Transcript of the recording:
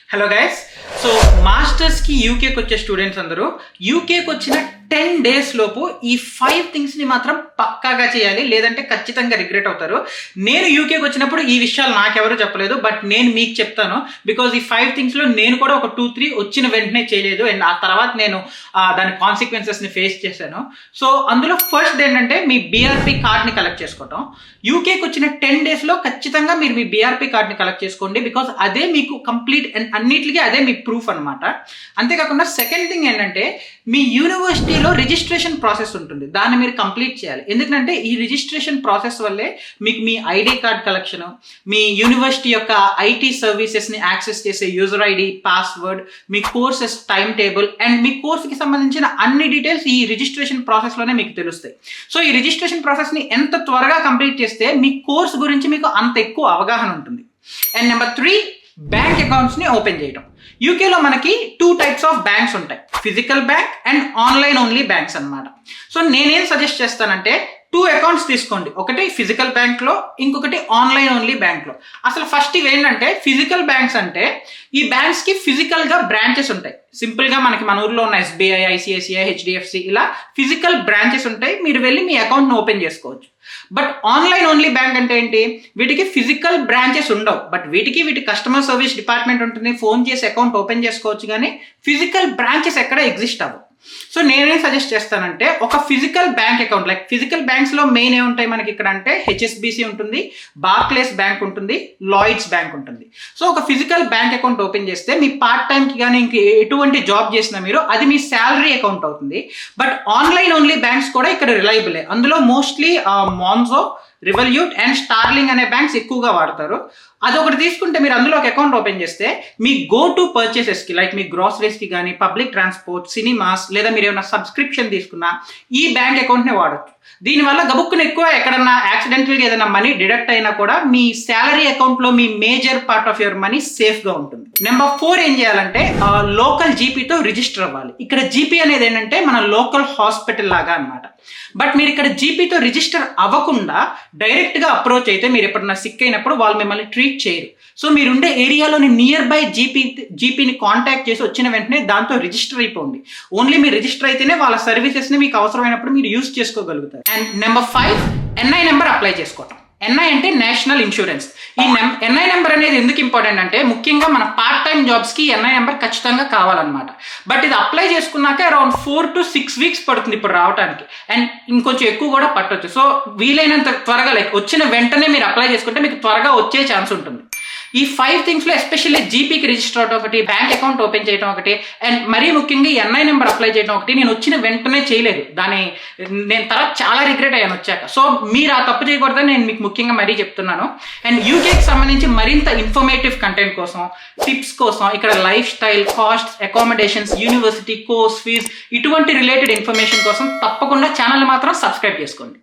Hello guys, so మాస్టర్స్కి యూకేకి వచ్చే students అందరూ యూకేకి వచ్చిన 10 days లోపు ఈ 5 థింగ్స్ని మాత్రం పక్కాగా చేయాలి, లేదంటే ఖచ్చితంగా రిగ్రెట్ అవుతారు. నేను యూకేకి వచ్చినప్పుడు ఈ విషయాలు నాకెవరు చెప్పలేదు, బట్ నేను మీకు చెప్తాను. బికాజ్ ఈ 5 థింగ్స్లో నేను కూడా ఒక 2-3 వచ్చిన వెంటనే చేయలేదు, అండ్ ఆ తర్వాత నేను దాని కాన్సిక్వెన్సెస్ని ఫేస్ చేశాను. సో అందులో ఫస్ట్ ఏంటంటే మీ బీఆర్పీ కార్డ్ని కలెక్ట్ చేసుకోవటం. యూకేకి వచ్చిన 10 daysలో ఖచ్చితంగా మీరు మీ బీఆర్పీ కార్డ్ని కలెక్ట్ చేసుకోండి, బికాజ్ అదే మీకు కంప్లీట్ అండ్ అన్నిటికీ అదే మీ ప్రూఫ్ అనమాట. అంతేకాకుండా సెకండ్ థింగ్ ఏంటంటే మీ యూనివర్సిటీలో రిజిస్ట్రేషన్ ప్రాసెస్ ఉంటుంది, దాన్ని మీరు కంప్లీట్ చేయాలి. ఎందుకంటే ఈ రిజిస్ట్రేషన్ ప్రాసెస్ వల్లే మీకు మీ ఐడి కార్డ్ కలెక్షన్, మీ యూనివర్సిటీ యొక్క ఐటీ సర్వీసెస్ని యాక్సెస్ చేసే యూజర్ ఐడి, పాస్వర్డ్, మీ కోర్సెస్ టైం టేబుల్ అండ్ మీ కోర్స్కి సంబంధించిన అన్ని డీటెయిల్స్ ఈ రిజిస్ట్రేషన్ ప్రాసెస్లోనే మీకు తెలుస్తాయి. సో ఈ రిజిస్ట్రేషన్ ప్రాసెస్ని ఎంత త్వరగా కంప్లీట్ చేస్తే మీ కోర్స్ గురించి మీకు అంత ఎక్కువ అవగాహన ఉంటుంది. అండ్ నెంబర్ 3, బ్యాంక్ అకౌంట్స్ని ఓపెన్ చేయడం. యూకేలో మనకి 2 types ఆఫ్ బ్యాంక్స్ ఉంటాయి, physical bank and online only banks అనమాట. సో నేనేం సజెస్ట్ చేస్తానంటే 2 accounts తీసుకోండి, ఒకటి ఫిజికల్ బ్యాంక్లో, ఇంకొకటి ఆన్లైన్ ఓన్లీ బ్యాంక్లో. అసలు ఫస్ట్ ఇవి ఏంటంటే ఫిజికల్ బ్యాంక్స్ అంటే ఈ బ్యాంక్స్కి ఫిజికల్గా బ్రాంచెస్ ఉంటాయి. సింపుల్గా మనకి మన ఊర్లో ఉన్న ఎస్బీఐ, ఐసిఐసిఐ, హెచ్డిఎఫ్సి ఇలా ఫిజికల్ బ్రాంచెస్ ఉంటాయి, మీరు వెళ్ళి మీ అకౌంట్ని ఓపెన్ చేసుకోవచ్చు. బట్ ఆన్లైన్ ఓన్లీ బ్యాంక్ అంటే ఏంటి, వీటికి ఫిజికల్ బ్రాంచెస్ ఉండవు, బట్ వీటి కస్టమర్ సర్వీస్ డిపార్ట్మెంట్ ఉంటుంది, ఫోన్ చేసి అకౌంట్ ఓపెన్ చేసుకోవచ్చు, కానీ ఫిజికల్ బ్రాంచెస్ ఎక్కడ ఎగ్జిస్ట్ అవ్వవు. సో నేనేం సజెస్ట్ చేస్తానంటే ఒక physical bank account, like physical బ్యాంక్స్లో మెయిన్ ఏముంటాయి మనకి ఇక్కడ అంటే హెచ్ఎస్బిసి ఉంటుంది, బార్క్లేస్ బ్యాంక్ ఉంటుంది, లాయిడ్స్ బ్యాంక్ ఉంటుంది. సో ఒక ఫిజికల్ బ్యాంక్ అకౌంట్ ఓపెన్ చేస్తే మీ పార్ట్ టైంకి కానీ ఇంక ఎటువంటి జాబ్ చేసినా మీరు అది మీ శాలరీ అకౌంట్ అవుతుంది. బట్ ఆన్లైన్ ఓన్లీ బ్యాంక్స్ కూడా ఇక్కడ రిలయబులే. అందులో మోస్ట్లీ మాన్జో, రివల్యూట్ అండ్ స్టార్లింగ్ అనే బ్యాంక్స్ ఎక్కువగా వాడతారు. అదొకటి తీసుకుంటే మీరు అందులో ఒక అకౌంట్ ఓపెన్ చేస్తే మీ గో టు పర్చేసెస్కి, లైక్ మీ గ్రాసరీస్కి కానీ, పబ్లిక్ ట్రాన్స్పోర్ట్, సినిమాస్, లేదా మీరు ఏమైనా సబ్స్క్రిప్షన్ తీసుకున్నా ఈ బ్యాంక్ అకౌంట్నే వాడచ్చు. దీనివల్ల గబుక్కున ఎక్కువ ఎక్కడన్నా యాక్సిడెంటల్గా ఏదైనా మనీ డిడక్ట్ అయినా కూడా మీ శాలరీ అకౌంట్లో మీ major part of your money సేఫ్గా ఉంటుంది. నెంబర్ 4 ఏం చేయాలంటే లోకల్ జీపీతో రిజిస్టర్ అవ్వాలి. ఇక్కడ జీపీ అనేది ఏంటంటే మన లోకల్ హాస్పిటల్ లాగా అనమాట. బట్ మీరు ఇక్కడ జీపీతో రిజిస్టర్ అవ్వకుండా డైరెక్ట్గా అప్రోచ్ అయితే మీరు ఎప్పుడన్నా సిక్ అయినప్పుడు వాళ్ళు మిమ్మల్ని ట్రీట్ చేయరు. సో మీరుండే ఏరియాలోని నియర్ బై జీపీని కాంటాక్ట్ చేసి వచ్చిన వెంటనే దాంతో రిజిస్టర్ అయిపోండి. ఓన్లీ మీరు రిజిస్టర్ అయితేనే వాళ్ళ సర్వీసెస్ని మీకు అవసరమైనప్పుడు మీరు యూజ్ చేసుకోగలుగుతారు. And number 5, NI number apply చేసుకోవటం. ఎన్ఐ అంటే నేషనల్ ఇన్సూరెన్స్. ఈ ఎన్ఐ నెంబర్ అనేది ఎందుకు ఇంపార్టెంట్ అంటే ముఖ్యంగా మన పార్ట్ టైం జాబ్స్కి ఎన్ఐ నెంబర్ ఖచ్చితంగా కావాలన్నమాట. బట్ ఇది అప్లై చేసుకున్నాక అరౌండ్ 4 to 6 weeks పడుతుంది ఇప్పుడు రావడానికి, అండ్ ఇంకొంచెం ఎక్కువ కూడా పట్టొచ్చు. సో వీలైనంత త్వరగా, లైక్ వచ్చిన వెంటనే మీరు అప్లై చేసుకుంటే మీకు త్వరగా వచ్చే ఛాన్స్ ఉంటుంది. ఈ 5 థింగ్స్లో ఎస్పెషల్లీ జీపీకి రిజిస్టర్ అవడం ఒకటి, బ్యాంక్ అకౌంట్ ఓపెన్ చేయడం ఒకటి, అండ్ మరీ ముఖ్యంగా ఎన్ఐ నెంబర్ అప్లై చేయడం ఒకటి. నేను వచ్చిన వెంటనే చేయలేదు, నేను తర్వాత చాలా రిగ్రెట్ అయ్యాను వచ్చాక. సో మీరు ఆ తప్పు చేయకూడదని నేను మీకు ముఖ్యంగా మరీ చెప్తున్నాను. అండ్ యూకేకి సంబంధించి మరింత ఇన్ఫర్మేటివ్ కంటెంట్ కోసం, టిప్స్ కోసం, ఇక్కడ lifestyle, cost, accommodations, university course fees, ఇటువంటి రిలేటెడ్ ఇన్ఫర్మేషన్ కోసం తప్పకుండా ఛానల్ మాత్రం సబ్స్క్రైబ్ చేసుకోండి.